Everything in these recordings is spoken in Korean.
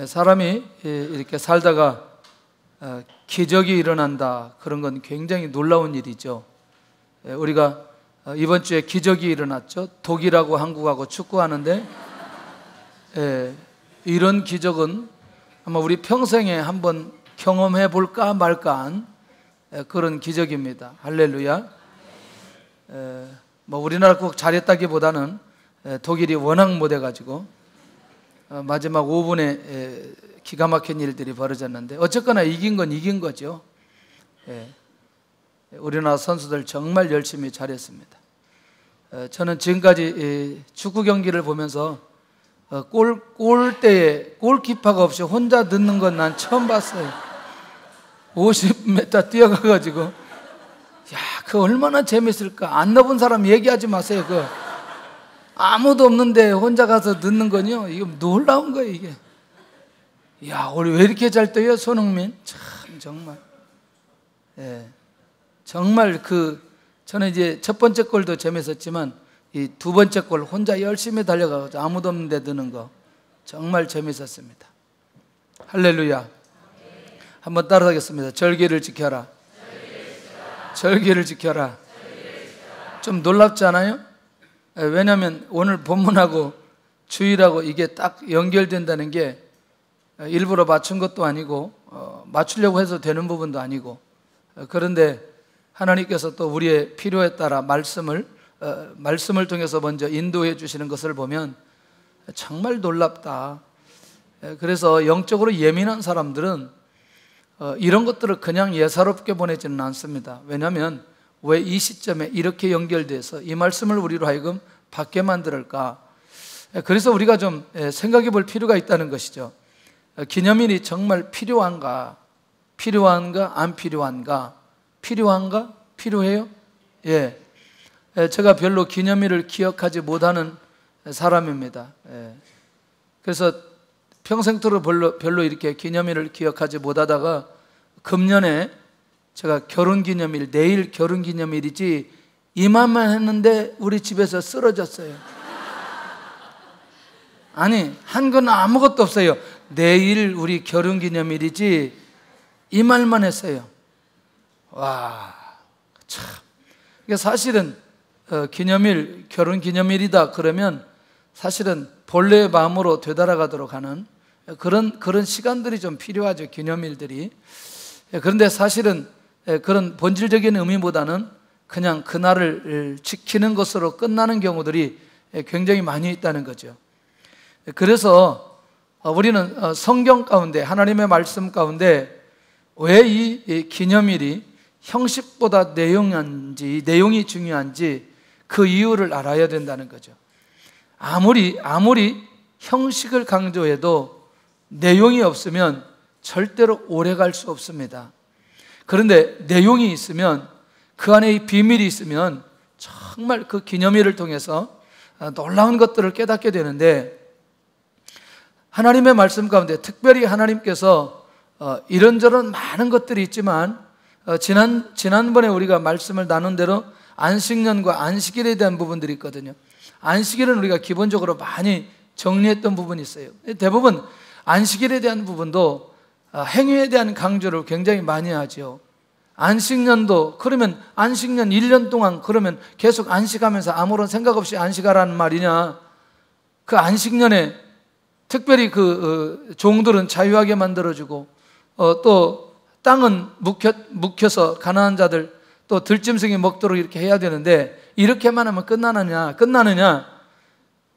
사람이 이렇게 살다가 기적이 일어난다, 그런 건 굉장히 놀라운 일이죠. 우리가 이번 주에 기적이 일어났죠. 독일하고 한국하고 축구하는데 이런 기적은 아마 우리 평생에 한번 경험해 볼까 말까한 그런 기적입니다. 할렐루야. 우리나라 꼭 잘했다기보다는 독일이 워낙 못해가지고 마지막 5분에 기가 막힌 일들이 벌어졌는데, 어쨌거나 이긴 건 이긴 거죠. 우리나라 선수들 정말 열심히 잘했습니다. 저는 지금까지 축구 경기를 보면서 골대에 골키퍼가 없이 혼자 넣는 건 난 처음 봤어요. 50m 뛰어가가지고, 야, 그 얼마나 재밌을까. 안 넣어본 사람 얘기하지 마세요. 그 아무도 없는데 혼자 가서 넣는 건요, 이거 놀라운 거예요, 이게. 야, 우리 왜 이렇게 잘 뛰어요, 손흥민? 참, 정말. 정말 저는 이제 첫 번째 골도 재밌었지만, 이 두 번째 골 혼자 열심히 달려가서 아무도 없는데 넣는 거 정말 재밌었습니다. 할렐루야. 한번 따라하겠습니다. 절기를 지켜라. 절기를 지켜라. 좀 놀랍지 않아요? 왜냐하면 오늘 본문하고 주일하고 이게 딱 연결된다는 게 일부러 맞춘 것도 아니고 맞추려고 해서 되는 부분도 아니고, 그런데 하나님께서 또 우리의 필요에 따라 말씀을 통해서 먼저 인도해 주시는 것을 보면 정말 놀랍다. 그래서 영적으로 예민한 사람들은 이런 것들을 그냥 예사롭게 보내지는 않습니다. 왜냐하면 왜 이 시점에 이렇게 연결돼서 이 말씀을 우리로 하여금 받게 만들까? 그래서 우리가 좀 생각해 볼 필요가 있다는 것이죠. 기념일이 정말 필요한가? 필요한가? 안 필요한가? 필요한가? 필요해요? 예. 제가 별로 기념일을 기억하지 못하는 사람입니다. 그래서 평생토록 별로 이렇게 기념일을 기억하지 못하다가 금년에 제가 결혼기념일, 내일 결혼기념일이지 이맘만 했는데 우리 집에서 쓰러졌어요. 아니, 한 건 아무것도 없어요. 내일 우리 결혼기념일이지 이 말만 했어요. 와, 참. 이게 사실은 기념일, 결혼기념일이다 그러면 사실은 본래의 마음으로 되돌아가도록 하는 그런 시간들이 좀 필요하죠, 기념일들이. 그런데 사실은 그런 본질적인 의미보다는 그냥 그날을 지키는 것으로 끝나는 경우들이 굉장히 많이 있다는 거죠. 그래서 우리는 성경 가운데, 하나님의 말씀 가운데 왜 이 기념일이 형식보다 내용이 중요한지 그 이유를 알아야 된다는 거죠. 아무리 형식을 강조해도 내용이 없으면 절대로 오래 갈 수 없습니다. 그런데 내용이 있으면, 그 안에 이 비밀이 있으면 정말 그 기념일을 통해서 놀라운 것들을 깨닫게 되는데, 하나님의 말씀 가운데 특별히 하나님께서 이런저런 많은 것들이 있지만 지난번에 우리가 말씀을 나눈 대로 안식년과 안식일에 대한 부분들이 있거든요. 안식일은 우리가 기본적으로 많이 정리했던 부분이 있어요. 대부분 안식일에 대한 부분도 행위에 대한 강조를 굉장히 많이 하죠. 안식년도, 그러면 안식년 1년 동안 그러면 계속 안식하면서 아무런 생각 없이 안식하라는 말이냐? 그 안식년에 특별히 그 종들은 자유하게 만들어주고 또 땅은 묵혀서 가난한 자들 또 들짐승이 먹도록 이렇게 해야 되는데, 이렇게만 하면 끝나느냐?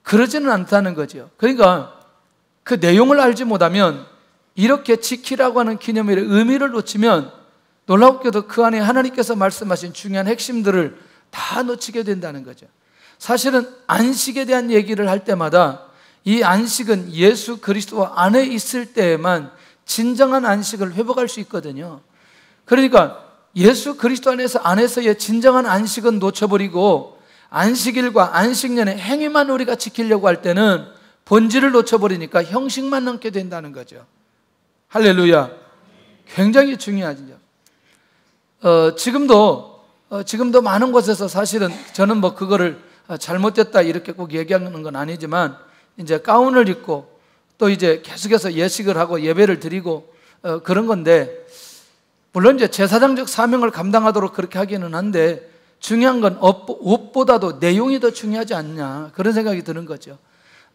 그러지는 않다는 거죠. 그러니까 그 내용을 알지 못하면, 이렇게 지키라고 하는 기념일의 의미를 놓치면 놀랍게도 그 안에 하나님께서 말씀하신 중요한 핵심들을 다 놓치게 된다는 거죠. 사실은 안식에 대한 얘기를 할 때마다 이 안식은 예수 그리스도 안에 있을 때에만 진정한 안식을 회복할 수 있거든요. 그러니까 예수 그리스도 안에서의 진정한 안식은 놓쳐버리고 안식일과 안식년의 행위만 우리가 지키려고 할 때는 본질을 놓쳐버리니까 형식만 넘게 된다는 거죠. 할렐루야. 굉장히 중요하죠. 지금도 많은 곳에서 사실은 저는 그거를 잘못됐다 이렇게 꼭 얘기하는 건 아니지만, 이제 가운을 입고 또 이제 계속해서 예식을 하고 예배를 드리고 그런 건데, 물론 이제 제사장적 사명을 감당하도록 그렇게 하기는 한데, 중요한 건 옷보다도 내용이 더 중요하지 않냐, 그런 생각이 드는 거죠.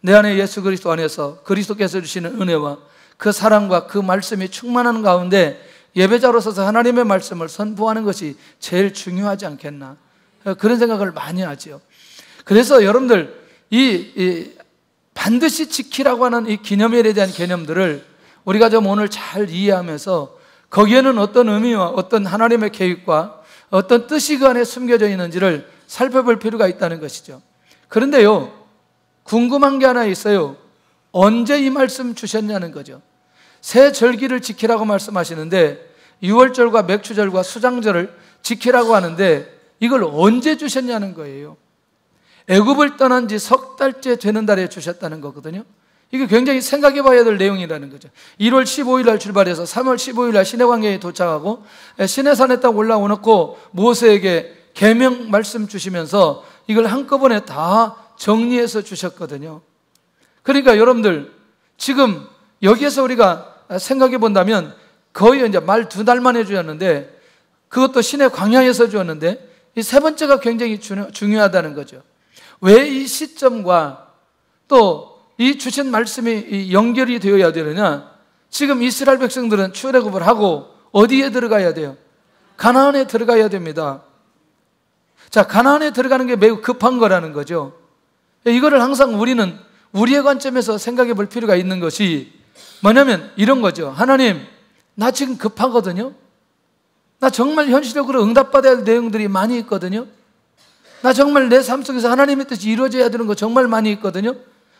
내 안에 예수 그리스도 안에서 그리스도께서 주시는 은혜와 그 사랑과 그 말씀이 충만한 가운데 예배자로 서서 하나님의 말씀을 선포하는 것이 제일 중요하지 않겠나, 그런 생각을 많이 하죠. 그래서 여러분들 이 반드시 지키라고 하는 이 기념일에 대한 개념들을 우리가 좀 오늘 잘 이해하면서 거기에는 어떤 의미와 어떤 하나님의 계획과 어떤 뜻이 그 안에 숨겨져 있는지를 살펴볼 필요가 있다는 것이죠. 그런데요, 궁금한 게 하나 있어요. 언제 이 말씀 주셨냐는 거죠. 새 절기를 지키라고 말씀하시는데, 유월절과 맥추절과 수장절을 지키라고 하는데 이걸 언제 주셨냐는 거예요. 애굽을 떠난 지 석 달째 되는 달에 주셨다는 거거든요. 이게 굉장히 생각해 봐야 될 내용이라는 거죠. 1월 15일 날 출발해서 3월 15일 날 시내광야에 도착하고 시내산에 딱 올라오놓고 모세에게 계명 말씀 주시면서 이걸 한꺼번에 다 정리해서 주셨거든요. 그러니까 여러분들 지금 여기에서 우리가 생각해 본다면 거의 이제 말 2달 만에 주었는데, 그것도 시내 광야에서 주었는데 이 세 번째가 굉장히 중요하다는 거죠. 왜 이 시점과 또 이 주신 말씀이 연결이 되어야 되느냐? 지금 이스라엘 백성들은 출애굽을 하고 어디에 들어가야 돼요? 가나안에 들어가야 됩니다. 자, 가나안에 들어가는 게 매우 급한 거라는 거죠. 이거를 항상 우리는 우리의 관점에서 생각해 볼 필요가 있는 것이 뭐냐면 이런 거죠. 하나님, 나 지금 급하거든요. 나 정말 현실적으로 응답받아야 할 내용들이 많이 있거든요. 나 정말 내 삶 속에서 하나님의 뜻이 이루어져야 되는 거 정말 많이 있거든요.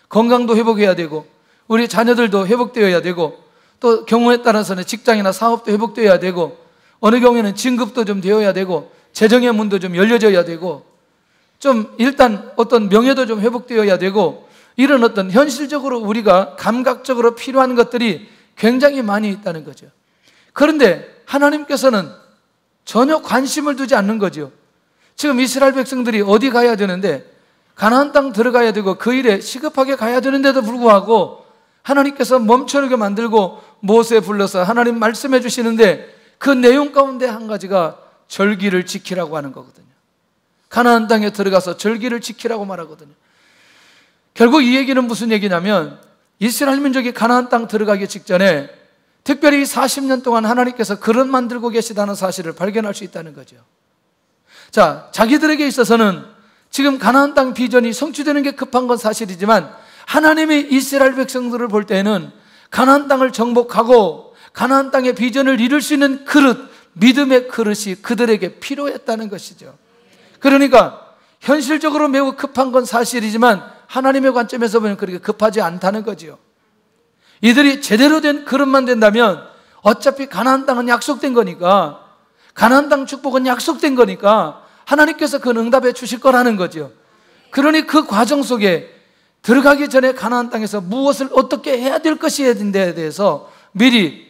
건강도 회복해야 되고 우리 자녀들도 회복되어야 되고 또 경우에 따라서는 직장이나 사업도 회복되어야 되고 어느 경우에는 진급도 좀 되어야 되고 재정의 문도 좀 열려져야 되고 좀 일단 어떤 명예도 좀 회복되어야 되고 이런 어떤 현실적으로 우리가 감각적으로 필요한 것들이 굉장히 많이 있다는 거죠. 그런데 하나님께서는 전혀 관심을 두지 않는 거죠. 지금 이스라엘 백성들이 어디 가야 되는데, 가나안 땅 들어가야 되고 그 일에 시급하게 가야 되는데도 불구하고 하나님께서 멈춰르게 만들고 모세 불러서 하나님 말씀해 주시는데 그 내용 가운데 한 가지가 절기를 지키라고 하는 거거든요. 가나안 땅에 들어가서 절기를 지키라고 말하거든요. 결국 이 얘기는 무슨 얘기냐면 이스라엘 민족이 가나안 땅 들어가기 직전에 특별히 40년 동안 하나님께서 그릇 만들고 계시다는 사실을 발견할 수 있다는 거죠. 자, 자기들에게 있어서는 지금 가나안 땅 비전이 성취되는 게 급한 건 사실이지만 하나님이 이스라엘 백성들을 볼 때는 가나안 땅을 정복하고 가나안 땅의 비전을 이룰 수 있는 그릇, 믿음의 그릇이 그들에게 필요했다는 것이죠. 그러니까 현실적으로 매우 급한 건 사실이지만 하나님의 관점에서 보면 그렇게 급하지 않다는 거죠. 이들이 제대로 된 그릇만 된다면 어차피 가나안 땅은 약속된 거니까, 가나안 땅 축복은 약속된 거니까 하나님께서 그 응답해 주실 거라는 거죠. 그러니 그 과정 속에 들어가기 전에 가나안 땅에서 무엇을 어떻게 해야 될 것이에 대해서 미리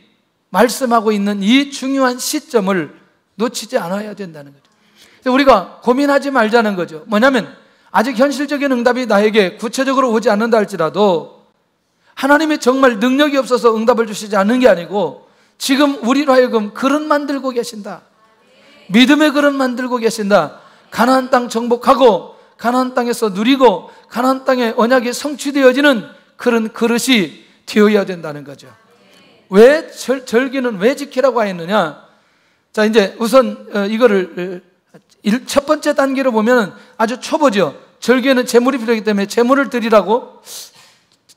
말씀하고 있는 이 중요한 시점을 놓치지 않아야 된다는 거죠. 우리가 고민하지 말자는 거죠. 뭐냐면 아직 현실적인 응답이 나에게 구체적으로 오지 않는다 할지라도 하나님이 정말 능력이 없어서 응답을 주시지 않는 게 아니고 지금 우리로 하여금 그릇 만들고 계신다. 믿음의 그릇 만들고 계신다. 가나안 땅 정복하고 가나안 땅에서 누리고 가나안 땅의 언약이 성취되어지는 그런 그릇이 되어야 된다는 거죠. 왜 절기는 왜 지키라고 하였느냐? 자, 이제 우선 이거를 첫 번째 단계로 보면 아주 초보죠. 절기에는 제물이 필요하기 때문에 제물을 드리라고,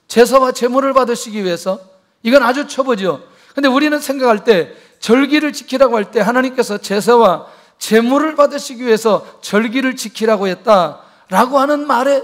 제사와 제물을 받으시기 위해서, 이건 아주 초보죠. 근데 우리는 생각할 때 절기를 지키라고 할 때 하나님께서 제사와 제물을 받으시기 위해서 절기를 지키라고 했다라고 하는 말에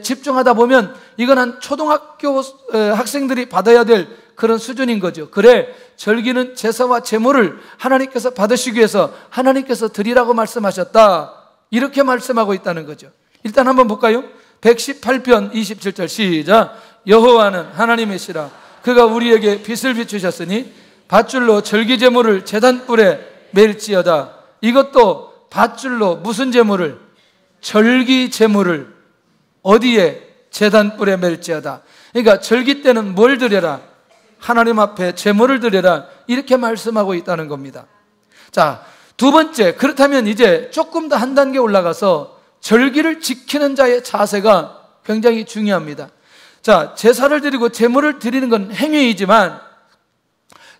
집중하다 보면 이건 한 초등학교 학생들이 받아야 될 그런 수준인 거죠. 그래, 절기는 제사와 제물을 하나님께서 받으시기 위해서 하나님께서 드리라고 말씀하셨다, 이렇게 말씀하고 있다는 거죠. 일단 한번 볼까요? 118편 27절 시작. 여호와는 하나님이시라. 그가 우리에게 빛을 비추셨으니 밧줄로 절기 제물을 제단불에 맬지어다. 이것도 밧줄로 무슨 제물을? 절기 제물을 어디에? 제단불에 멜지어다. 그러니까 절기 때는 뭘 드려라? 하나님 앞에 제물을 드려라. 이렇게 말씀하고 있다는 겁니다. 자, 두 번째, 그렇다면 이제 조금 더 한 단계 올라가서 절기를 지키는 자의 자세가 굉장히 중요합니다. 자, 제사를 드리고 제물을 드리는 건 행위이지만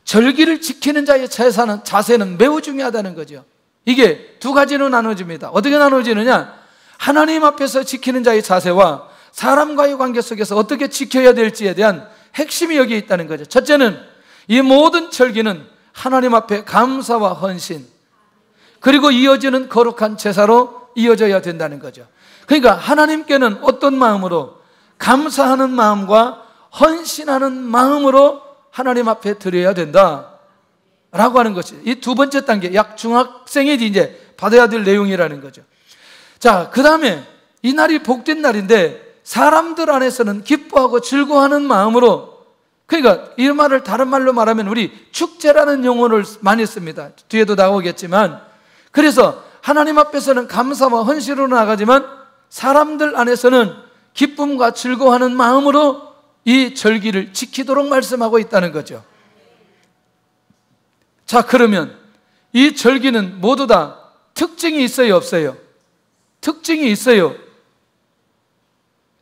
절기를 지키는 자의 자세는 매우 중요하다는 거죠. 이게 두 가지로 나눠집니다. 어떻게 나눠지느냐? 하나님 앞에서 지키는 자의 자세와 사람과의 관계 속에서 어떻게 지켜야 될지에 대한 핵심이 여기에 있다는 거죠. 첫째는 이 모든 절기는 하나님 앞에 감사와 헌신, 그리고 이어지는 거룩한 제사로 이어져야 된다는 거죠. 그러니까 하나님께는 어떤 마음으로? 감사하는 마음과 헌신하는 마음으로 하나님 앞에 드려야 된다라고 하는 것이 이 두 번째 단계, 약 중학생이 이제 받아야 될 내용이라는 거죠. 자, 그 다음에 이 날이 복된 날인데 사람들 안에서는 기뻐하고 즐거워하는 마음으로, 그러니까 이 말을 다른 말로 말하면 우리 축제라는 용어를 많이 씁니다. 뒤에도 나오겠지만, 그래서 하나님 앞에서는 감사와 헌신으로 나가지만 사람들 안에서는 기쁨과 즐거워하는 마음으로 이 절기를 지키도록 말씀하고 있다는 거죠. 자, 그러면 이 절기는 모두 다 특징이 있어요, 없어요? 특징이 있어요.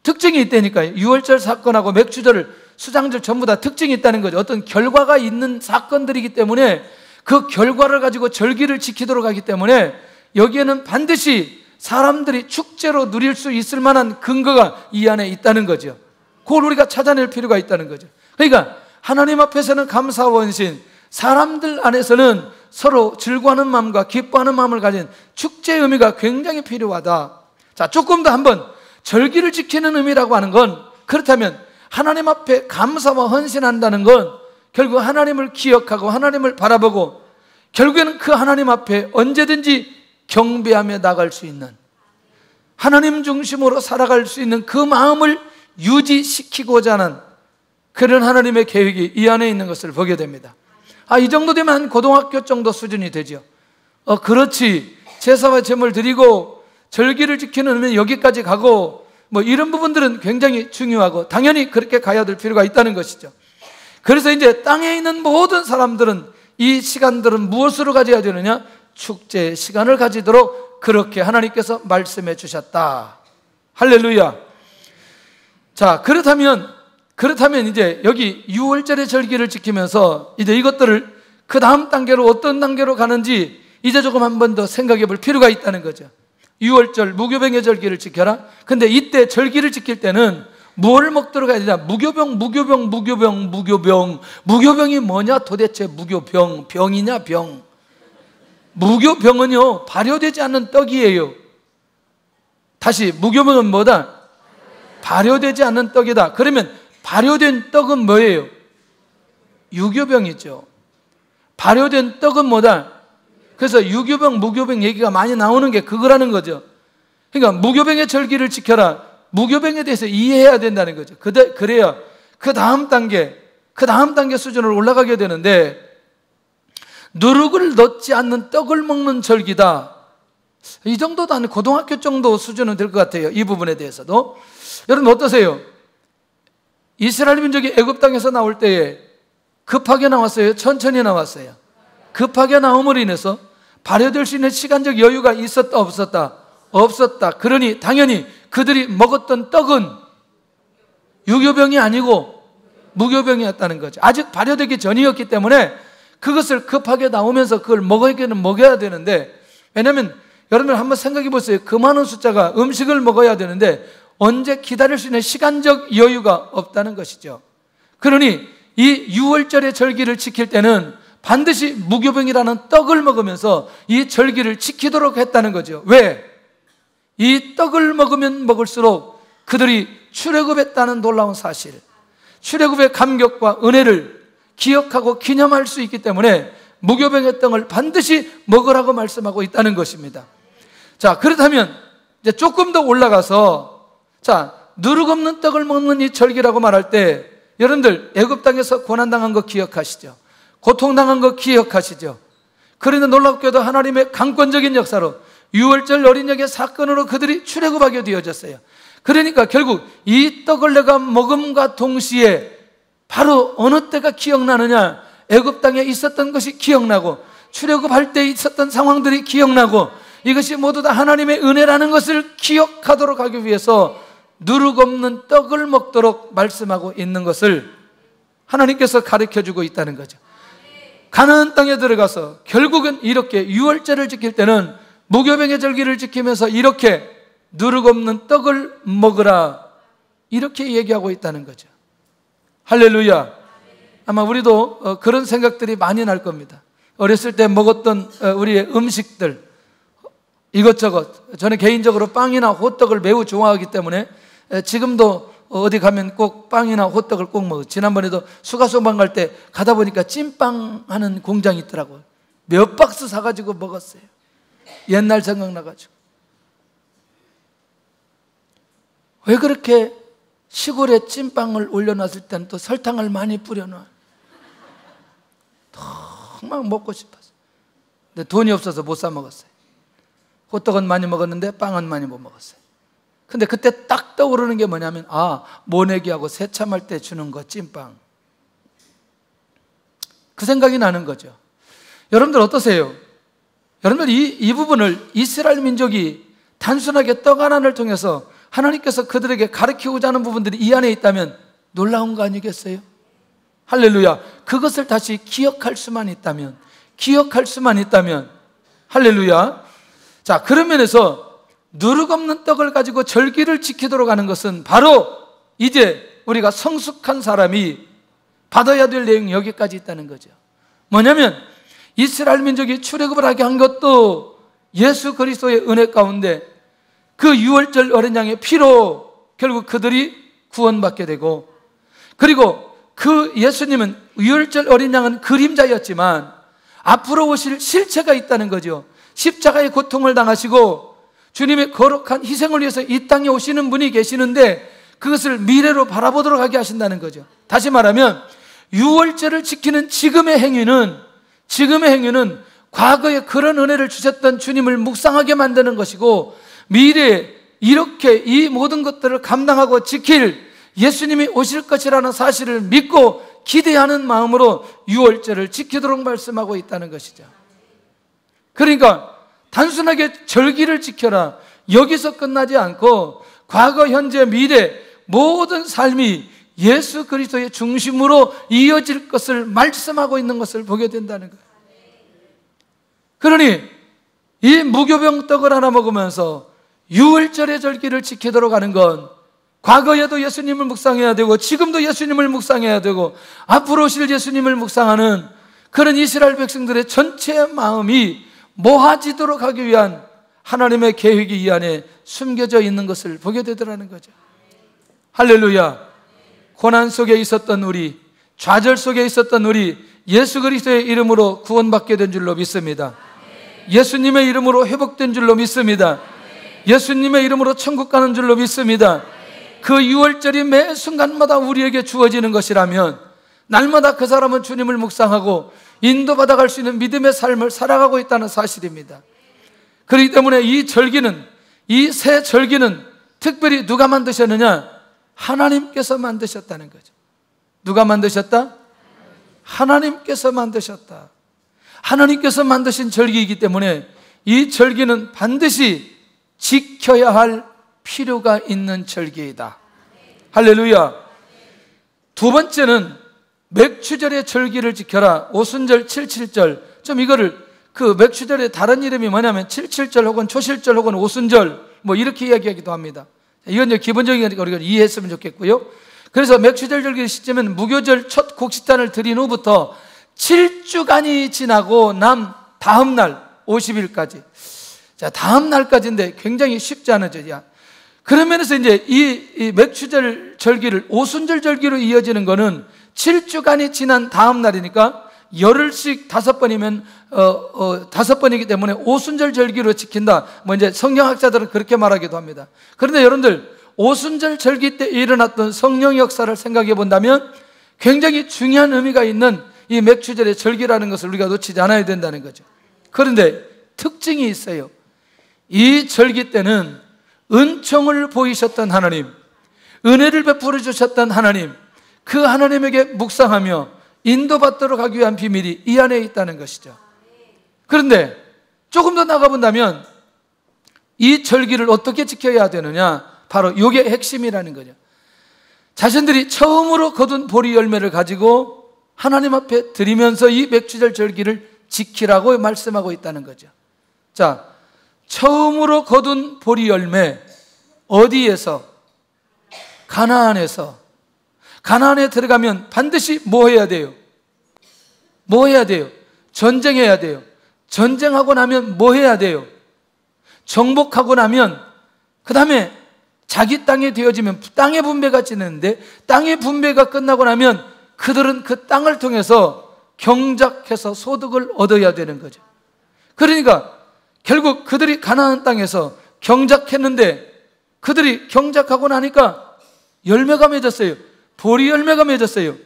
특징이 있다니까요. 유월절 사건하고 맥주절, 수장절 전부 다 특징이 있다는 거죠. 어떤 결과가 있는 사건들이기 때문에 그 결과를 가지고 절기를 지키도록 하기 때문에 여기에는 반드시 사람들이 축제로 누릴 수 있을 만한 근거가 이 안에 있다는 거죠. 그걸 우리가 찾아낼 필요가 있다는 거죠. 그러니까 하나님 앞에서는 감사와 헌신, 사람들 안에서는 서로 즐거워하는 마음과 기뻐하는 마음을 가진 축제의 의미가 굉장히 필요하다. 자, 조금 더 한번 절기를 지키는 의미라고 하는 건, 그렇다면 하나님 앞에 감사와 헌신한다는 건 결국 하나님을 기억하고 하나님을 바라보고 결국에는 그 하나님 앞에 언제든지 경배하며 나갈 수 있는, 하나님 중심으로 살아갈 수 있는 그 마음을 유지시키고자 하는 그런 하나님의 계획이 이 안에 있는 것을 보게 됩니다. 이 정도 되면 한 고등학교 정도 수준이 되죠. 그렇지, 제사와 제물 드리고 절기를 지키는 의미는 여기까지 가고 뭐 이런 부분들은 굉장히 중요하고 당연히 그렇게 가야 될 필요가 있다는 것이죠. 그래서 이제 땅에 있는 모든 사람들은 이 시간들은 무엇으로 가져야 되느냐? 축제의 시간을 가지도록 그렇게 하나님께서 말씀해 주셨다. 할렐루야. 자, 그렇다면 이제 여기 유월절의 절기를 지키면서 이제 이것들을 그 다음 단계로 어떤 단계로 가는지 이제 조금 한 번 더 생각해 볼 필요가 있다는 거죠. 유월절 무교병의 절기를 지켜라. 근데 이때 절기를 지킬 때는 뭘 먹도록 해야 되냐? 무교병이 뭐냐? 도대체 무교병, 병이냐 병. 무교병은요 발효되지 않는 떡이에요. 다시, 무교병은 뭐다? 발효되지 않는 떡이다. 그러면 발효된 떡은 뭐예요? 유교병이죠. 발효된 떡은 뭐다? 그래서 유교병, 무교병 얘기가 많이 나오는 게 그거라는 거죠. 그러니까 무교병의 절기를 지켜라. 무교병에 대해서 이해해야 된다는 거죠. 그래야 그 다음 단계 수준으로 올라가게 되는데, 누룩을 넣지 않는 떡을 먹는 절기다. 이 정도도 한 고등학교 정도 수준은 될 것 같아요. 이 부분에 대해서도. 여러분 어떠세요? 이스라엘 민족이 애굽 땅에서 나올 때에 급하게 나왔어요? 천천히 나왔어요? 급하게 나옴으로 인해서 발효될 수 있는 시간적 여유가 있었다 없었다? 없었다. 그러니 당연히 그들이 먹었던 떡은 유교병이 아니고 무교병이었다는 거죠. 아직 발효되기 전이었기 때문에 그것을 급하게 나오면서 그걸 먹어야 되는데, 왜냐하면 여러분 한번 생각해 보세요. 그 많은 숫자가 음식을 먹어야 되는데 언제 기다릴 수 있는 시간적 여유가 없다는 것이죠. 그러니 이 유월절의 절기를 지킬 때는 반드시 무교병이라는 떡을 먹으면서 이 절기를 지키도록 했다는 거죠. 왜? 이 떡을 먹으면 먹을수록 그들이 출애굽했다는 놀라운 사실, 출애굽의 감격과 은혜를 기억하고 기념할 수 있기 때문에 무교병의 떡을 반드시 먹으라고 말씀하고 있다는 것입니다. 자, 그렇다면 이제 조금 더 올라가서, 자, 누룩 없는 떡을 먹는 이 절기라고 말할 때 여러분들 애굽 땅에서 고난당한 거 기억하시죠? 고통당한 거 기억하시죠? 그런데 놀랍게도 하나님의 강권적인 역사로 유월절 어린역의 사건으로 그들이 출애굽하게 되어졌어요. 그러니까 결국 이 떡을 내가 먹음과 동시에 바로 어느 때가 기억나느냐? 애굽 땅에 있었던 것이 기억나고 출애굽할 때 있었던 상황들이 기억나고 이것이 모두 다 하나님의 은혜라는 것을 기억하도록 하기 위해서 누룩없는 떡을 먹도록 말씀하고 있는 것을 하나님께서 가르쳐주고 있다는 거죠. 가나안 땅에 들어가서 결국은 이렇게 유월절을 지킬 때는 무교병의 절기를 지키면서 이렇게 누룩없는 떡을 먹으라, 이렇게 얘기하고 있다는 거죠. 할렐루야. 아마 우리도 그런 생각들이 많이 날 겁니다. 어렸을 때 먹었던 우리의 음식들 이것저것, 저는 개인적으로 빵이나 호떡을 매우 좋아하기 때문에 지금도 어디 가면 꼭 빵이나 호떡을 꼭 먹어요. 지난번에도 수가소방 갈 때 가다 보니까 찐빵 하는 공장이 있더라고요. 몇 박스 사가지고 먹었어요. 옛날 생각나가지고. 왜 그렇게 시골에 찐빵을 올려놨을 때는 또 설탕을 많이 뿌려놔? 정말 먹고 싶었어요. 근데 돈이 없어서 못 사 먹었어요. 호떡은 많이 먹었는데 빵은 많이 못 먹었어요. 근데 그때 딱 떠오르는 게 뭐냐면, 모내기하고 새참할 때 주는 거 찐빵. 그 생각이 나는 거죠. 여러분들 어떠세요? 여러분들 이 부분을 이스라엘 민족이 단순하게 떡 하나를 통해서 하나님께서 그들에게 가르치고자 하는 부분들이 이 안에 있다면 놀라운 거 아니겠어요? 할렐루야. 그것을 다시 기억할 수만 있다면, 할렐루야. 자, 그런 면에서 누룩없는 떡을 가지고 절기를 지키도록 하는 것은 바로 이제 우리가 성숙한 사람이 받아야 될 내용이 여기까지 있다는 거죠. 뭐냐면 이스라엘 민족이 출애굽을 하게 한 것도 예수 그리스도의 은혜 가운데 그 유월절 어린 양의 피로 결국 그들이 구원받게 되고, 그리고 그 예수님은 유월절 어린 양은 그림자였지만 앞으로 오실 실체가 있다는 거죠. 십자가의 고통을 당하시고 주님의 거룩한 희생을 위해서 이 땅에 오시는 분이 계시는데 그것을 미래로 바라보도록 하게 하신다는 거죠. 다시 말하면 유월절을 지키는 지금의 행위는 과거에 그런 은혜를 주셨던 주님을 묵상하게 만드는 것이고, 미래에 이렇게 이 모든 것들을 감당하고 지킬 예수님이 오실 것이라는 사실을 믿고 기대하는 마음으로 유월절을 지키도록 말씀하고 있다는 것이죠. 그러니까 단순하게 절기를 지켜라, 여기서 끝나지 않고 과거, 현재, 미래 모든 삶이 예수 그리스도의 중심으로 이어질 것을 말씀하고 있는 것을 보게 된다는 거예요. 그러니 이 무교병 떡을 하나 먹으면서 유월절의 절기를 지키도록 하는 건 과거에도 예수님을 묵상해야 되고 지금도 예수님을 묵상해야 되고 앞으로 오실 예수님을 묵상하는 그런 이스라엘 백성들의 전체 마음이 모아지도록 하기 위한 하나님의 계획이 이 안에 숨겨져 있는 것을 보게 되더라는 거죠. 할렐루야. 고난 속에 있었던 우리, 좌절 속에 있었던 우리, 예수 그리스도의 이름으로 구원받게 된 줄로 믿습니다. 예수님의 이름으로 회복된 줄로 믿습니다. 예수님의 이름으로 천국 가는 줄로 믿습니다. 그 유월절이 매 순간마다 우리에게 주어지는 것이라면 날마다 그 사람은 주님을 묵상하고 인도받아 갈 수 있는 믿음의 삶을 살아가고 있다는 사실입니다. 그렇기 때문에 이 새 절기는 특별히 누가 만드셨느냐? 하나님께서 만드셨다는 거죠. 누가 만드셨다? 하나님께서 만드셨다. 하나님께서 만드신 절기이기 때문에 이 절기는 반드시 지켜야 할 필요가 있는 절기이다. 할렐루야. 두 번째는 맥추절의 절기를 지켜라. 오순절, 칠칠절. 좀 이거를 그 맥추절의 다른 이름이 뭐냐면 칠칠절 혹은 초실절 혹은 오순절 뭐 이렇게 이야기하기도 합니다. 이건 이제 기본적인 거니까 우리가 이해했으면 좋겠고요. 그래서 맥추절 절기 시점은 무교절 첫 곡식단을 드린 후부터 7주간이 지나고 남 다음 날 50일까지. 자, 다음 날까지인데 굉장히 쉽지 않아져. 그런 면에서 이제 이 맥추절 절기를 오순절 절기로 이어지는 거는 7주간이 지난 다음 날이니까 열흘씩 5번이면 5번이기 때문에 오순절 절기로 지킨다. 뭐 이제 성경학자들은 그렇게 말하기도 합니다. 그런데 여러분들 오순절 절기 때 일어났던 성령 역사를 생각해 본다면 굉장히 중요한 의미가 있는 이 맥추절의 절기라는 것을 우리가 놓치지 않아야 된다는 거죠. 그런데 특징이 있어요. 이 절기 때는 은총을 보이셨던 하나님, 은혜를 베풀어 주셨던 하나님, 그 하나님에게 묵상하며 인도받도록 하기 위한 비밀이 이 안에 있다는 것이죠. 그런데 조금 더 나가본다면 이 절기를 어떻게 지켜야 되느냐, 바로 이게 핵심이라는 거죠. 자신들이 처음으로 거둔 보리 열매를 가지고 하나님 앞에 드리면서 이 맥주절 절기를 지키라고 말씀하고 있다는 거죠. 자, 처음으로 거둔 보리 열매, 어디에서? 가나안에서. 가나안에 들어가면 반드시 뭐 해야 돼요? 뭐 해야 돼요? 전쟁해야 돼요. 전쟁하고 나면 뭐 해야 돼요? 정복하고 나면 그 다음에 자기 땅에 되어지면 땅의 분배가 지내는데, 땅의 분배가 끝나고 나면 그들은 그 땅을 통해서 경작해서 소득을 얻어야 되는 거죠. 그러니까 결국 그들이 가나안 땅에서 경작했는데, 그들이 경작하고 나니까 열매가 맺었어요. 보리 열매가 맺었어요.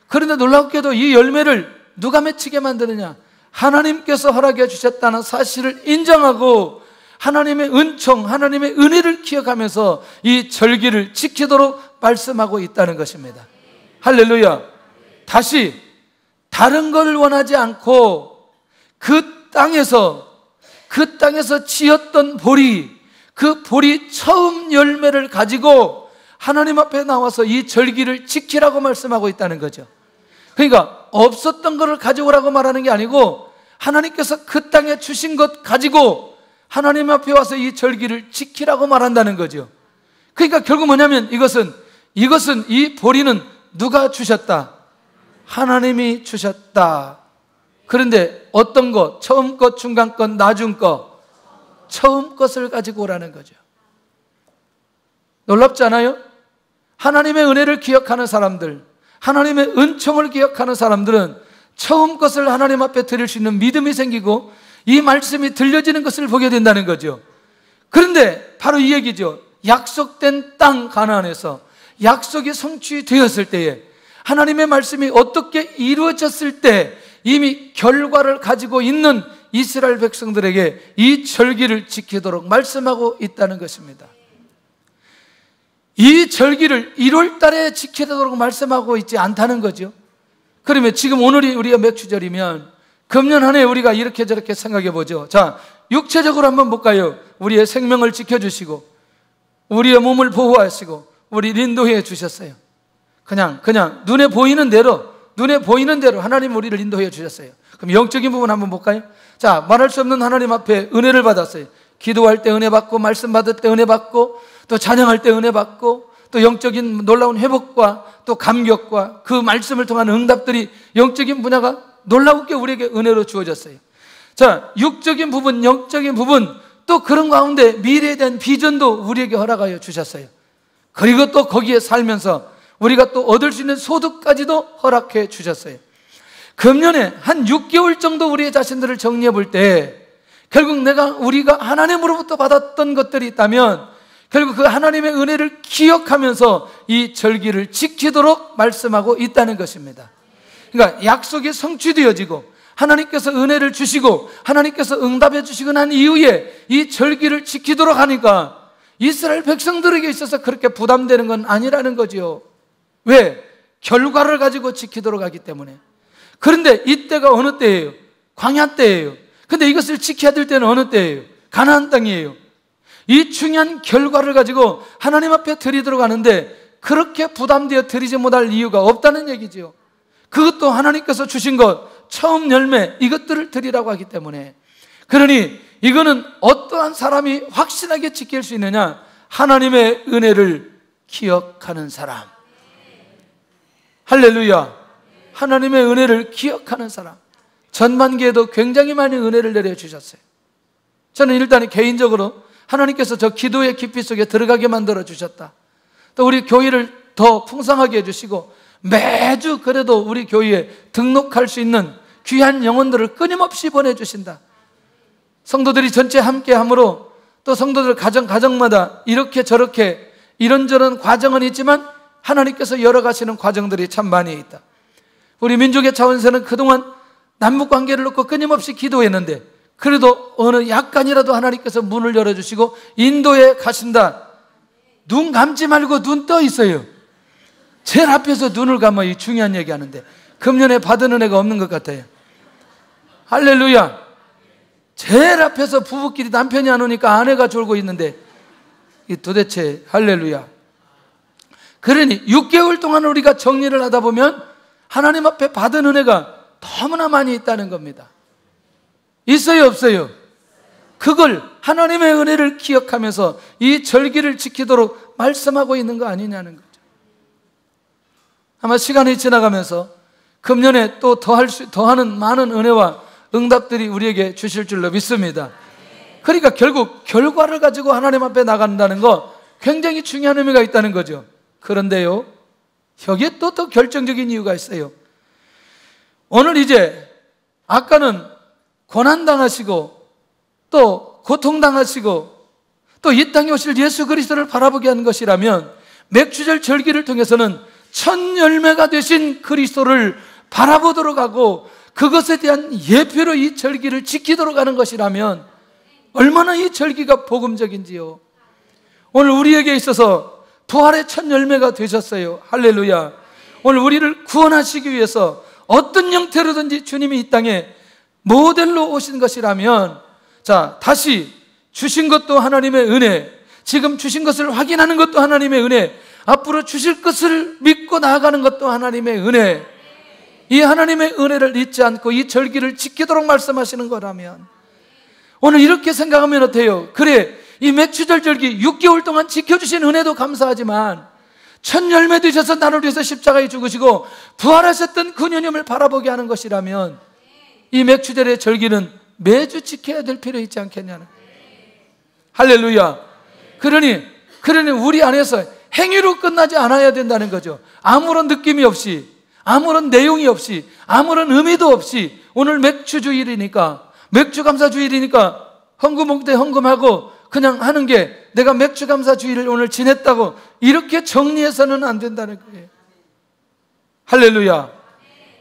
그런데 놀랍게도 이 열매를 누가 맺히게 만드느냐? 하나님께서 허락해 주셨다는 사실을 인정하고 하나님의 은총, 하나님의 은혜를 기억하면서 이 절기를 지키도록 말씀하고 있다는 것입니다. 할렐루야. 다시 다른 걸 원하지 않고 그 땅에서 지었던 보리, 그 보리 처음 열매를 가지고 하나님 앞에 나와서 이 절기를 지키라고 말씀하고 있다는 거죠. 그러니까 없었던 것을 가져오라고 말하는 게 아니고, 하나님께서 그 땅에 주신 것 가지고 하나님 앞에 와서 이 절기를 지키라고 말한다는 거죠. 그러니까 결국 뭐냐면 이것은 이 보리는 누가 주셨다? 하나님이 주셨다. 그런데 어떤 것? 처음 것, 중간 것, 나중 것, 처음 것을 가지고 오라는 거죠. 놀랍지 않아요? 하나님의 은혜를 기억하는 사람들, 하나님의 은총을 기억하는 사람들은 처음 것을 하나님 앞에 드릴 수 있는 믿음이 생기고 이 말씀이 들려지는 것을 보게 된다는 거죠. 그런데 바로 이 얘기죠. 약속된 땅 가나안에서 약속이 성취되었을 때에, 하나님의 말씀이 어떻게 이루어졌을 때 이미 결과를 가지고 있는 이스라엘 백성들에게 이 절기를 지키도록 말씀하고 있다는 것입니다. 이 절기를 1월 달에 지키도록 말씀하고 있지 않다는 거죠. 그러면 지금 오늘이 우리가 맥주절이면 금년 한 해 우리가 이렇게 저렇게 생각해 보죠. 자, 육체적으로 한번 볼까요? 우리의 생명을 지켜주시고 우리의 몸을 보호하시고 우리 인도해 주셨어요. 그냥 눈에 보이는 대로 하나님 우리를 인도해 주셨어요. 그럼 영적인 부분 한번 볼까요? 자, 말할 수 없는 하나님 앞에 은혜를 받았어요. 기도할 때 은혜 받고, 말씀 받을 때 은혜 받고, 또 찬양할 때 은혜 받고, 또 영적인 놀라운 회복과 또 감격과 그 말씀을 통한 응답들이, 영적인 분야가 놀라우게 우리에게 은혜로 주어졌어요. 자, 육적인 부분, 영적인 부분, 또 그런 가운데 미래에 대한 비전도 우리에게 허락하여 주셨어요. 그리고 또 거기에 살면서 우리가 또 얻을 수 있는 소득까지도 허락해 주셨어요. 금년에 한 6개월 정도 우리의 자신들을 정리해 볼 때, 결국 우리가 하나님으로부터 받았던 것들이 있다면 결국 그 하나님의 은혜를 기억하면서 이 절기를 지키도록 말씀하고 있다는 것입니다. 그러니까 약속이 성취되어지고 하나님께서 은혜를 주시고 하나님께서 응답해 주시고 난 이후에 이 절기를 지키도록 하니까 이스라엘 백성들에게 있어서 그렇게 부담되는 건 아니라는 거지요. 왜? 결과를 가지고 지키도록 하기 때문에. 그런데 이때가 어느 때예요? 광야 때예요. 근데 이것을 지켜야 될 때는 어느 때예요? 가나안 땅이에요. 이 중요한 결과를 가지고 하나님 앞에 드리도록 하는데 그렇게 부담되어 드리지 못할 이유가 없다는 얘기죠. 그것도 하나님께서 주신 것, 처음 열매, 이것들을 드리라고 하기 때문에. 그러니 이거는 어떠한 사람이 확실하게 지킬 수 있느냐? 하나님의 은혜를 기억하는 사람. 할렐루야. 하나님의 은혜를 기억하는 사람. 전반기에도 굉장히 많이 은혜를 내려주셨어요. 저는 일단 개인적으로 하나님께서 저 기도의 깊이 속에 들어가게 만들어 주셨다. 또 우리 교회를 더 풍성하게 해주시고 매주 그래도 우리 교회에 등록할 수 있는 귀한 영혼들을 끊임없이 보내주신다. 성도들이 전체 함께함으로 또 성도들 가정마다 이렇게 저렇게 이런저런 과정은 있지만 하나님께서 열어가시는 과정들이 참 많이 있다. 우리 민족의 차원에서는 그동안 남북관계를 놓고 끊임없이 기도했는데 그래도 어느 약간이라도 하나님께서 문을 열어주시고 인도에 가신다. 눈 감지 말고 눈 떠 있어요. 제일 앞에서 눈을 감아 이 중요한 얘기 하는데 금년에 받은 은혜가 없는 것 같아요. 할렐루야. 제일 앞에서 부부끼리 남편이 안 오니까 아내가 졸고 있는데 이 도대체 할렐루야. 그러니 6개월 동안 우리가 정리를 하다 보면 하나님 앞에 받은 은혜가 너무나 많이 있다는 겁니다. 있어요, 없어요? 그걸 하나님의 은혜를 기억하면서 이 절기를 지키도록 말씀하고 있는 거 아니냐는 거죠. 아마 시간이 지나가면서 금년에 또 더하는 많은 은혜와 응답들이 우리에게 주실 줄로 믿습니다. 그러니까 결국 결과를 가지고 하나님 앞에 나간다는 거 굉장히 중요한 의미가 있다는 거죠. 그런데요, 여기에 또 더 결정적인 이유가 있어요. 오늘 이제 아까는 고난당하시고 또 고통당하시고 또 이 땅에 오실 예수 그리스도를 바라보게 하는 것이라면 맥주절 절기를 통해서는 첫 열매가 되신 그리스도를 바라보도록 하고 그것에 대한 예표로 이 절기를 지키도록 하는 것이라면 얼마나 이 절기가 복음적인지요. 오늘 우리에게 있어서 부활의 첫 열매가 되셨어요. 할렐루야. 오늘 우리를 구원하시기 위해서 어떤 형태로든지 주님이 이 땅에 모델로 오신 것이라면, 자, 다시 주신 것도 하나님의 은혜, 지금 주신 것을 확인하는 것도 하나님의 은혜, 앞으로 주실 것을 믿고 나아가는 것도 하나님의 은혜, 이 하나님의 은혜를 잊지 않고 이 절기를 지키도록 말씀하시는 거라면 오늘 이렇게 생각하면 어때요? 그래, 이 맥주절 절기 6개월 동안 지켜주신 은혜도 감사하지만 첫 열매 되셔서 나를 위해서 십자가에 죽으시고 부활하셨던 그 주님을 바라보게 하는 것이라면 이 맥주절의 절기는 매주 지켜야 될 필요 있지 않겠냐는. 할렐루야. 그러니 우리 안에서 행위로 끝나지 않아야 된다는 거죠. 아무런 느낌이 없이, 아무런 내용이 없이, 아무런 의미도 없이 오늘 맥주주일이니까, 맥주감사주일이니까 헌금 올 때 헌금하고 그냥 하는 게 내가 맥주감사주일을 오늘 지냈다고 이렇게 정리해서는 안 된다는 거예요. 할렐루야.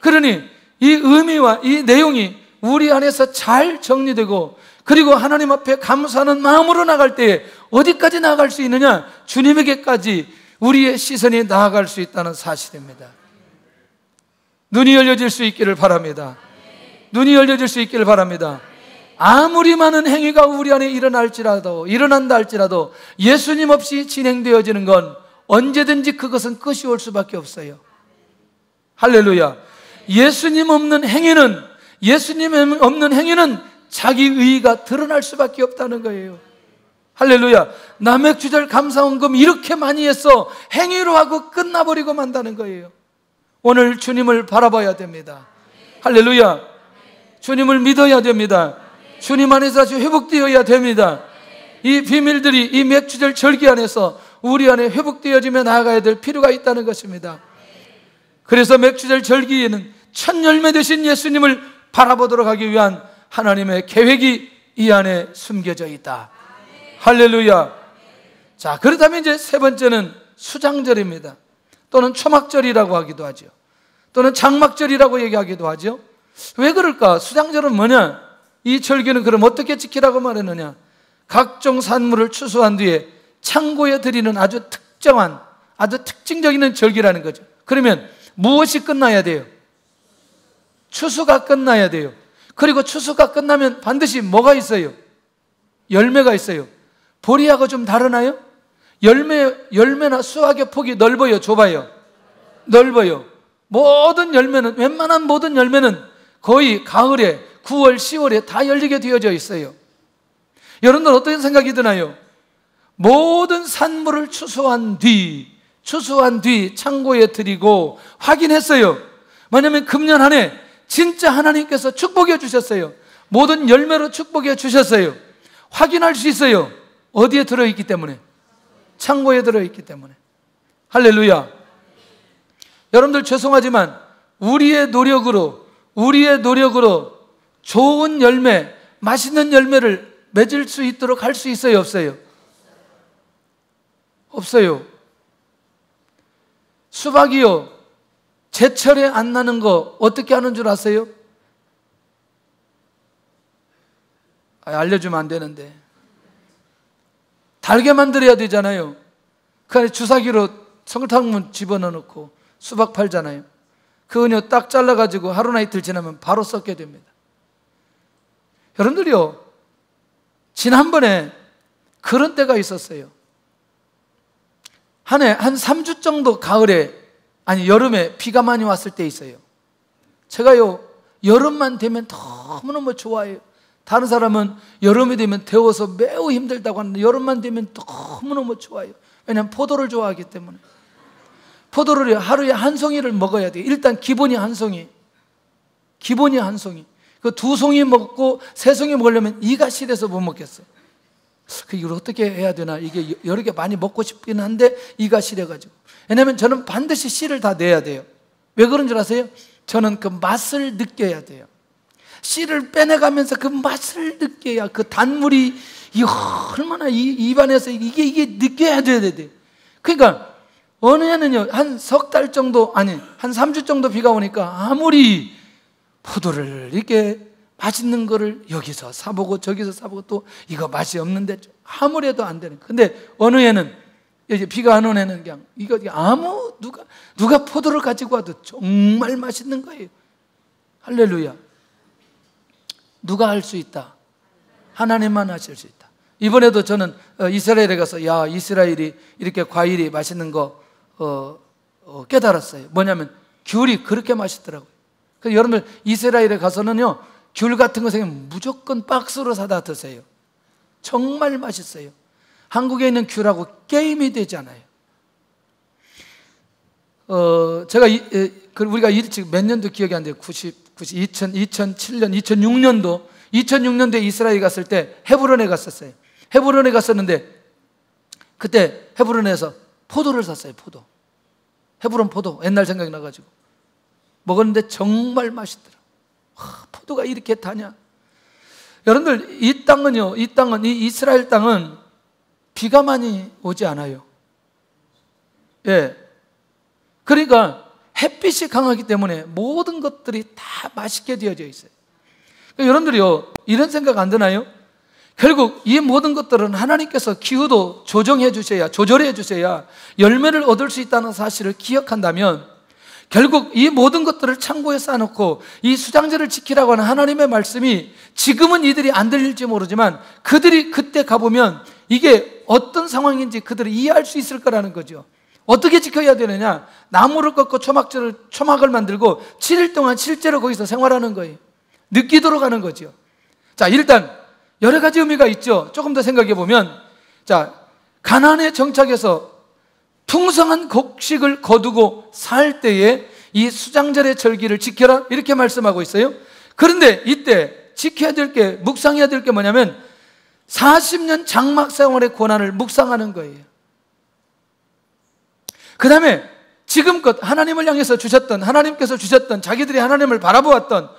그러니 이 의미와 이 내용이 우리 안에서 잘 정리되고 그리고 하나님 앞에 감사하는 마음으로 나갈 때에 어디까지 나아갈 수 있느냐? 주님에게까지 우리의 시선이 나아갈 수 있다는 사실입니다. 눈이 열려질 수 있기를 바랍니다. 눈이 열려질 수 있기를 바랍니다. 아무리 많은 행위가 우리 안에 일어난다 할지라도 예수님 없이 진행되어지는 건 언제든지 그것은 끝이 올 수밖에 없어요. 할렐루야. 예수님 없는 행위는 자기 의의가 드러날 수밖에 없다는 거예요. 할렐루야. 나 맥주절 감사헌금 이렇게 많이 했어, 행위로 하고 끝나버리고 만다는 거예요. 오늘 주님을 바라봐야 됩니다. 할렐루야. 주님을 믿어야 됩니다. 주님 안에서 아주 회복되어야 됩니다. 이 비밀들이 이 맥주절 절기 안에서 우리 안에 회복되어지며 나아가야 될 필요가 있다는 것입니다. 그래서 맥주절 절기에는 첫 열매 되신 예수님을 바라보도록 하기 위한 하나님의 계획이 이 안에 숨겨져 있다. 할렐루야. 자, 그렇다면 이제 세 번째는 수장절입니다. 또는 초막절이라고 하기도 하죠. 또는 장막절이라고 얘기하기도 하죠. 왜 그럴까? 수장절은 뭐냐? 이 절기는 그럼 어떻게 지키라고 말했느냐? 각종 산물을 추수한 뒤에 창고에 드리는 아주 특징적인 절기라는 거죠. 그러면 무엇이 끝나야 돼요? 추수가 끝나야 돼요. 그리고 추수가 끝나면 반드시 뭐가 있어요? 열매가 있어요. 보리하고 좀 다르나요? 열매나 수확의 폭이 넓어요, 좁아요? 넓어요. 웬만한 모든 열매는 거의 가을에 9월, 10월에 다 열리게 되어져 있어요. 여러분들 어떤 생각이 드나요? 모든 산물을 추수한 뒤 창고에 드리고 확인했어요. 왜냐하면 금년 한 해 진짜 하나님께서 축복해 주셨어요. 모든 열매로 축복해 주셨어요. 확인할 수 있어요. 어디에 들어있기 때문에? 창고에 들어있기 때문에. 할렐루야. 여러분들 죄송하지만 우리의 노력으로 좋은 열매, 맛있는 열매를 맺을 수 있도록 할 수 있어요, 없어요? 없어요. 수박이요, 제철에 안 나는 거 어떻게 하는 줄 아세요? 알려주면 안 되는데. 달게 만들어야 되잖아요. 그 안에 주사기로 설탕물 집어넣고 수박 팔잖아요. 그 은요 딱 잘라가지고 하루나 이틀 지나면 바로 썩게 됩니다. 여러분들이요, 지난번에 그런 때가 있었어요. 한 3주 정도 가을에, 아니 여름에 비가 많이 왔을 때 있어요. 제가요, 여름만 되면 너무너무 좋아해요. 다른 사람은 여름이 되면 더워서 매우 힘들다고 하는데 여름만 되면 너무너무 좋아요. 왜냐하면 포도를 좋아하기 때문에. 포도를 하루에 한 송이를 먹어야 돼요. 일단 기본이 한 송이. 기본이 한 송이. 그 2송이 먹고 3송이 먹으려면 이가 시려서 못 먹겠어요. 이걸 어떻게 해야 되나, 이게 여러 개 많이 먹고 싶긴 한데 이가 시려가지고. 왜냐하면 저는 반드시 씨를 다 내야 돼요. 왜 그런 줄 아세요? 저는 그 맛을 느껴야 돼요. 씨를 빼내가면서 그 맛을 느껴야, 그 단물이 얼마나 입안에서 이게 느껴야 돼요. 그러니까 어느 해는요, 한 석 달 정도, 아니 한 3주 정도 비가 오니까 아무리 포도를 이렇게 맛있는 거를 여기서 사보고 저기서 사보고 또 이거 맛이 없는데 아무래도 안 되는. 근데 어느 해는 이제 비가 안 오는 해는 그냥 이거 누가 포도를 가지고 와도 정말 맛있는 거예요. 할렐루야. 누가 할 수 있다? 하나님만 하실 수 있다. 이번에도 저는 이스라엘에 가서 야, 이스라엘이 이렇게 과일이 맛있는 거 깨달았어요. 뭐냐면 귤이 그렇게 맛있더라고요. 그래서 여러분들 이스라엘에 가서는요, 귤 같은 거 생기면 무조건 박스로 사다 드세요. 정말 맛있어요. 한국에 있는 귤하고 게임이 되잖아요. 제가 우리가 지금 몇 년도 기억이 안 돼요. 2007년, 2006년도에 이스라엘 갔을 때 헤브론에 갔었어요. 헤브론에 갔었는데 그때 헤브론에서 포도를 샀어요. 포도. 헤브론 포도. 옛날 생각이 나가지고 먹었는데 정말 맛있더라. 포도가 이렇게 다냐. 여러분들, 이 이스라엘 땅은 비가 많이 오지 않아요. 예. 그러니까 햇빛이 강하기 때문에 모든 것들이 다 맛있게 되어져 있어요. 그러니까 여러분들이요, 이런 생각 안 드나요? 결국 이 모든 것들은 하나님께서 기후도 조절해 주셔야 열매를 얻을 수 있다는 사실을 기억한다면, 결국 이 모든 것들을 창고에 쌓아놓고 이 수장제를 지키라고 하는 하나님의 말씀이 지금은 이들이 안 들릴지 모르지만 그들이 그때 가보면 이게 어떤 상황인지 그들이 이해할 수 있을 거라는 거죠. 어떻게 지켜야 되느냐? 나무를 꺾고 초막을 만들고 7일 동안 실제로 거기서 생활하는 거예요. 느끼도록 하는 거죠. 자, 일단 여러 가지 의미가 있죠. 조금 더 생각해 보면, 자, 가나안에 정착해서 풍성한 곡식을 거두고 살 때에 이 수장절의 절기를 지켜라, 이렇게 말씀하고 있어요. 그런데 이때 지켜야 될 게, 묵상해야 될 게 뭐냐면 40년 장막 생활의 고난을 묵상하는 거예요. 그 다음에 지금껏 하나님을 향해서 주셨던, 하나님께서 주셨던, 자기들이 하나님을 바라보았던,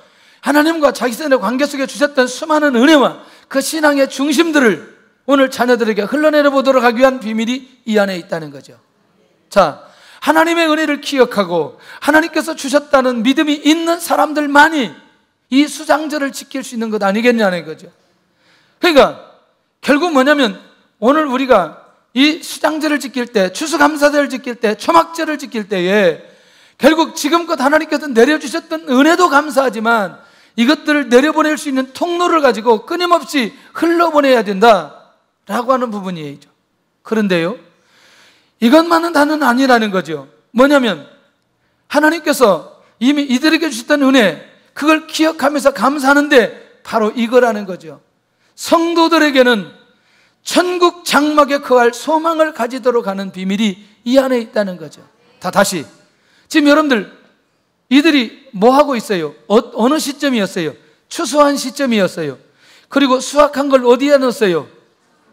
하나님과 자기들의 관계 속에 주셨던 수많은 은혜와 그 신앙의 중심들을 오늘 자녀들에게 흘러내려 보도록 하기 위한 비밀이 이 안에 있다는 거죠. 자, 하나님의 은혜를 기억하고 하나님께서 주셨다는 믿음이 있는 사람들만이 이 수장절을 지킬 수 있는 것 아니겠냐는 거죠. 그러니까 결국 뭐냐면, 오늘 우리가 이 수장절을 지킬 때, 추수감사절을 지킬 때, 초막절을 지킬 때에 결국 지금껏 하나님께서 내려주셨던 은혜도 감사하지만 이것들을 내려보낼 수 있는 통로를 가지고 끊임없이 흘러보내야 된다라고 하는 부분이에요. 그런데요, 이것만은 다는 아니라는 거죠. 뭐냐면 하나님께서 이미 이들에게 주셨던 은혜, 그걸 기억하면서 감사하는데 바로 이거라는 거죠. 성도들에게는 천국 장막에 거할 소망을 가지도록 하는 비밀이 이 안에 있다는 거죠. 다시, 지금 여러분들, 이들이 뭐 하고 있어요? 어느 시점이었어요? 추수한 시점이었어요. 그리고 수확한 걸 어디에 넣었어요?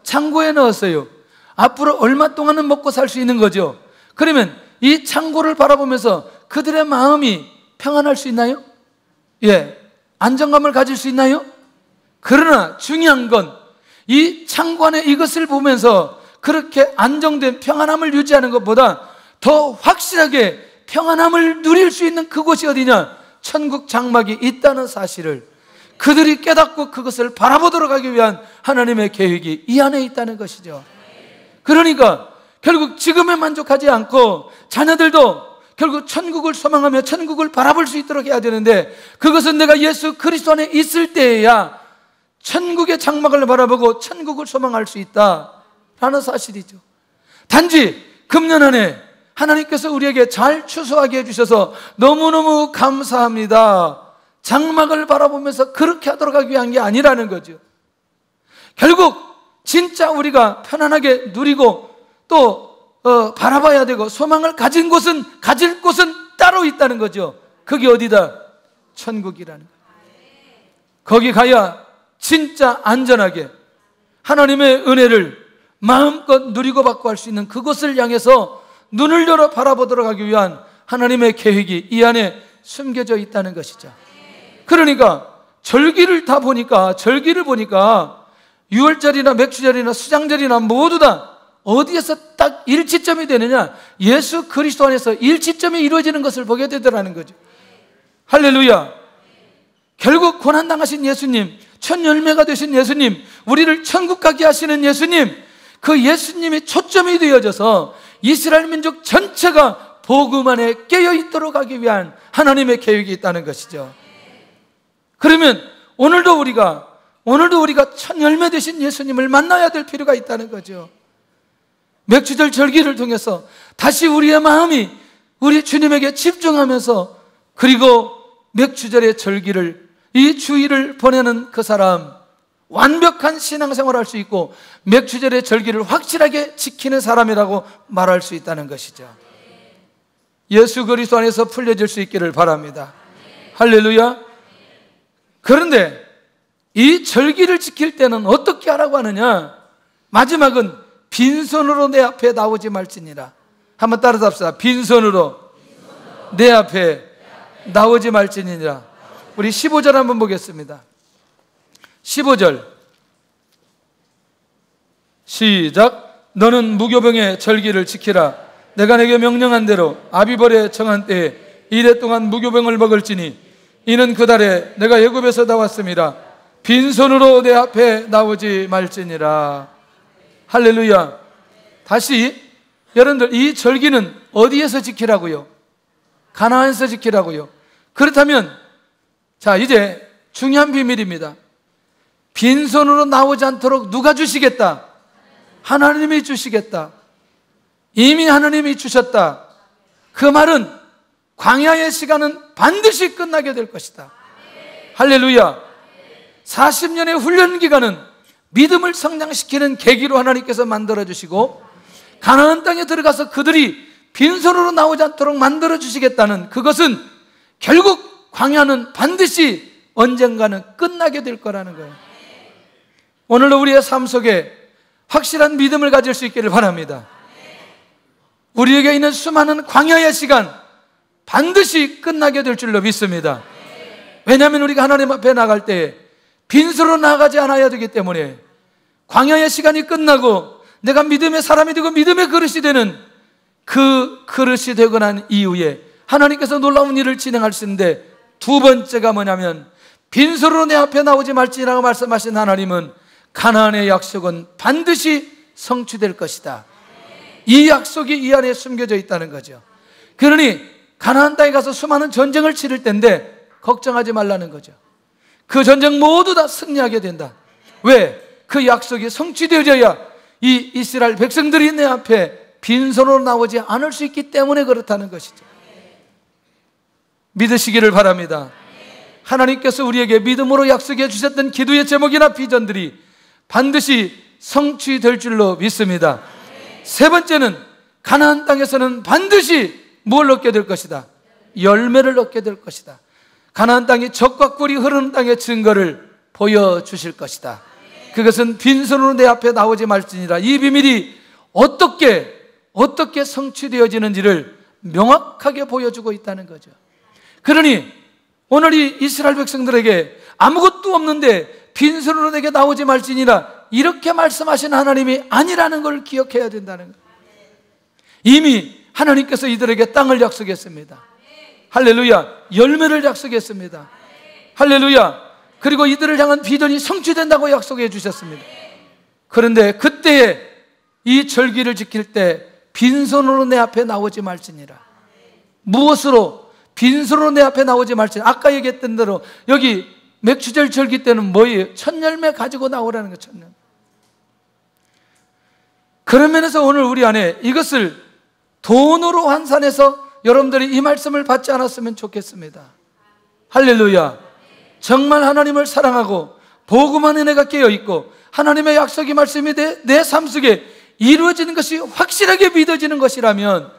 창고에 넣었어요. 앞으로 얼마 동안은 먹고 살 수 있는 거죠. 그러면 이 창고를 바라보면서 그들의 마음이 평안할 수 있나요? 예, 안정감을 가질 수 있나요? 그러나 중요한 건 이 창고 안에 이것을 보면서 그렇게 안정된 평안함을 유지하는 것보다 더 확실하게 평안함을 누릴 수 있는 그곳이 어디냐? 천국 장막이 있다는 사실을, 그들이 깨닫고 그것을 바라보도록 하기 위한 하나님의 계획이 이 안에 있다는 것이죠. 그러니까 결국 지금에 만족하지 않고 자녀들도 결국 천국을 소망하며 천국을 바라볼 수 있도록 해야 되는데, 그것은 내가 예수 그리스도 안에 있을 때에야 천국의 장막을 바라보고 천국을 소망할 수 있다라는 사실이죠. 단지 금년 안에 하나님께서 우리에게 잘 추수하게 해주셔서 너무너무 감사합니다, 장막을 바라보면서 그렇게 하도록 하기 위한 게 아니라는 거죠. 결국 진짜 우리가 편안하게 누리고 또 바라봐야 되고 소망을 가질 곳은 따로 있다는 거죠. 그게 어디다? 천국이라는 거예요. 거기 가야 진짜 안전하게 하나님의 은혜를 마음껏 누리고 받고 할 수 있는 그곳을 향해서 눈을 열어 바라보도록 하기 위한 하나님의 계획이 이 안에 숨겨져 있다는 것이죠. 그러니까 절기를 보니까 6월절이나 맥주절이나 수장절이나 모두 다 어디에서 딱 일치점이 되느냐? 예수 그리스도 안에서 일치점이 이루어지는 것을 보게 되더라는 거죠. 할렐루야. 결국 고난당하신 예수님, 첫 열매가 되신 예수님, 우리를 천국 가게 하시는 예수님, 그 예수님이 초점이 되어져서 이스라엘 민족 전체가 복음 안에 깨어있도록 하기 위한 하나님의 계획이 있다는 것이죠. 그러면 오늘도 우리가 첫 열매 되신 예수님을 만나야 될 필요가 있다는 거죠. 맥주절 절기를 통해서 다시 우리의 마음이 우리 주님에게 집중하면서, 그리고 맥주절의 절기를, 이 주일을 보내는 그 사람, 완벽한 신앙생활을 할 수 있고 맥주절의 절기를 확실하게 지키는 사람이라고 말할 수 있다는 것이죠. 예수 그리스도 안에서 풀려질 수 있기를 바랍니다. 할렐루야. 그런데 이 절기를 지킬 때는 어떻게 하라고 하느냐? 마지막은 빈손으로 내 앞에 나오지 말지니라. 한번 따라서 합시다. 빈손으로 내 앞에 나오지 말지니라. 우리 15절 한번 보겠습니다. 15절 시작. 너는 무교병의 절기를 지키라. 내가 내게 명령한 대로 아비벌에 정한 때에 이래 동안 무교병을 먹을지니 이는 그 달에 내가 애굽에서 나왔음이라. 빈손으로 내 앞에 나오지 말지니라. 할렐루야. 다시 여러분들, 이 절기는 어디에서 지키라고요? 가나안에서 지키라고요. 그렇다면 자, 이제 중요한 비밀입니다. 빈손으로 나오지 않도록 누가 주시겠다? 하나님이 주시겠다. 이미 하나님이 주셨다. 그 말은 광야의 시간은 반드시 끝나게 될 것이다. 할렐루야. 40년의 훈련 기간은 믿음을 성장시키는 계기로 하나님께서 만들어주시고, 가나안 땅에 들어가서 그들이 빈손으로 나오지 않도록 만들어주시겠다는, 그것은 결국 광야는 반드시 언젠가는 끝나게 될 거라는 거예요. 오늘도 우리의 삶 속에 확실한 믿음을 가질 수 있기를 바랍니다. 우리에게 있는 수많은 광야의 시간 반드시 끝나게 될 줄로 믿습니다. 왜냐하면 우리가 하나님 앞에 나갈 때 빈손으로 나가지 않아야 되기 때문에, 광야의 시간이 끝나고 내가 믿음의 사람이 되고 믿음의 그릇이 되는 그 그릇이 되고 난 이후에 하나님께서 놀라운 일을 진행하시는데, 두 번째가 뭐냐면 빈손으로 내 앞에 나오지 말지라고 말씀하신 하나님은 가나안의 약속은 반드시 성취될 것이다. 이 약속이 이 안에 숨겨져 있다는 거죠. 그러니 가나안 땅에 가서 수많은 전쟁을 치를 텐데 걱정하지 말라는 거죠. 그 전쟁 모두 다 승리하게 된다. 왜? 그 약속이 성취되어져야 이 이스라엘 백성들이 내 앞에 빈손으로 나오지 않을 수 있기 때문에 그렇다는 것이죠. 믿으시기를 바랍니다. 하나님께서 우리에게 믿음으로 약속해 주셨던 기도의 제목이나 비전들이 반드시 성취될 줄로 믿습니다. 세 번째는 가나안 땅에서는 반드시 뭘 얻게 될 것이다? 열매를 얻게 될 것이다. 가나안 땅이 젖과 꿀이 흐르는 땅의 증거를 보여주실 것이다. 그것은 빈손으로 내 앞에 나오지 말지니라. 이 비밀이 어떻게 성취되어지는지를 명확하게 보여주고 있다는 거죠. 그러니 오늘 이 이스라엘 백성들에게 아무것도 없는데 빈손으로 내게 나오지 말지니라, 이렇게 말씀하신 하나님이 아니라는 걸 기억해야 된다는 거예요. 이미 하나님께서 이들에게 땅을 약속했습니다. 할렐루야. 열매를 약속했습니다. 할렐루야. 그리고 이들을 향한 비전이 성취된다고 약속해 주셨습니다. 그런데 그때에 이 절기를 지킬 때 빈손으로 내 앞에 나오지 말지니라. 무엇으로? 빈손으로 내 앞에 나오지 말지니라. 아까 얘기했던 대로 여기 맥추절 절기 때는 뭐예요? 첫 열매 가지고 나오라는 거예요. 첫 열매. 그런 면에서 오늘 우리 안에 이것을 돈으로 환산해서 여러분들이 이 말씀을 받지 않았으면 좋겠습니다. 할렐루야. 정말 하나님을 사랑하고 복음한 은혜가 깨어있고 하나님의 약속의 말씀이 내 삶 속에 이루어지는 것이 확실하게 믿어지는 것이라면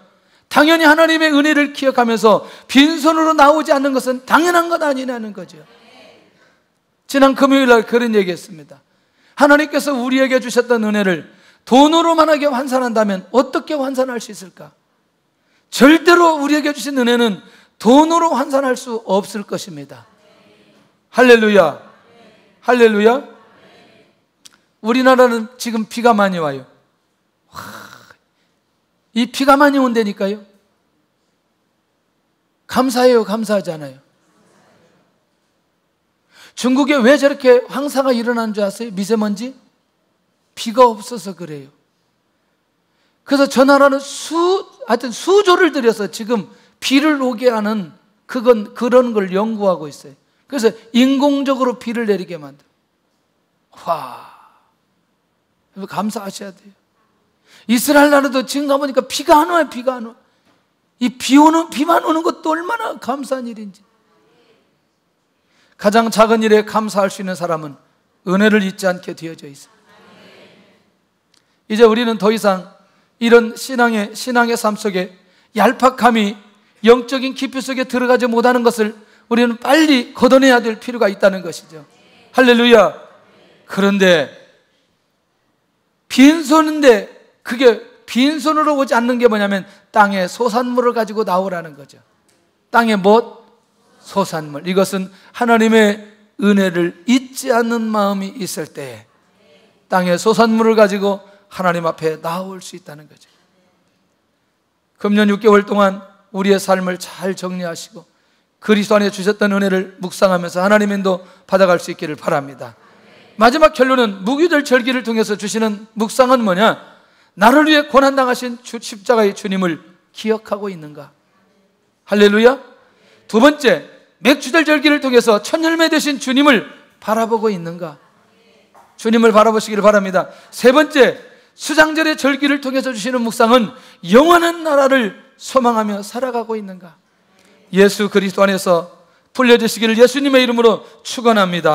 당연히 하나님의 은혜를 기억하면서 빈손으로 나오지 않는 것은 당연한 것 아니냐는 거죠. 지난 금요일 날 그런 얘기했습니다. 하나님께서 우리에게 주셨던 은혜를 돈으로만하게 환산한다면 어떻게 환산할 수 있을까? 절대로 우리에게 주신 은혜는 돈으로 환산할 수 없을 것입니다. 할렐루야. 할렐루야. 우리나라는 지금 비가 많이 와요. 이 비가 많이 온다니까요. 감사해요, 감사하잖아요. 중국에 왜 저렇게 황사가 일어나는 줄 아세요? 미세먼지? 비가 없어서 그래요. 그래서 저 나라는 하여튼 수조를 들여서 지금 비를 오게 하는 그런 걸 연구하고 있어요. 그래서 인공적으로 비를 내리게 만들어요. 감사하셔야 돼요. 이스라엘 나라도 지금 가보니까 비가 안 와요. 비가 안 와. 이 비만 오는 것도 얼마나 감사한 일인지. 가장 작은 일에 감사할 수 있는 사람은 은혜를 잊지 않게 되어져 있어요. 이제 우리는 더 이상 이런 신앙의 삶 속에 얄팍함이 영적인 깊이 속에 들어가지 못하는 것을 우리는 빨리 걷어내야 될 필요가 있다는 것이죠. 할렐루야. 그런데 빈손인데 그게 빈손으로 오지 않는 게 뭐냐면 땅의 소산물을 가지고 나오라는 거죠. 땅의 못? 소산물. 이것은 하나님의 은혜를 잊지 않는 마음이 있을 때 땅의 소산물을 가지고 하나님 앞에 나올 수 있다는 거죠. 금년 6개월 동안 우리의 삶을 잘 정리하시고 그리스도 안에 주셨던 은혜를 묵상하면서 하나님의 인도 받아갈 수 있기를 바랍니다. 마지막 결론은 무교절 절기를 통해서 주시는 묵상은 뭐냐? 나를 위해 고난당하신 십자가의 주님을 기억하고 있는가? 할렐루야. 두 번째, 맥추절 절기를 통해서 첫 열매 되신 주님을 바라보고 있는가? 주님을 바라보시기를 바랍니다. 세 번째, 수장절의 절기를 통해서 주시는 묵상은 영원한 나라를 소망하며 살아가고 있는가? 예수 그리스도 안에서 풀려주시기를 예수님의 이름으로 축원합니다.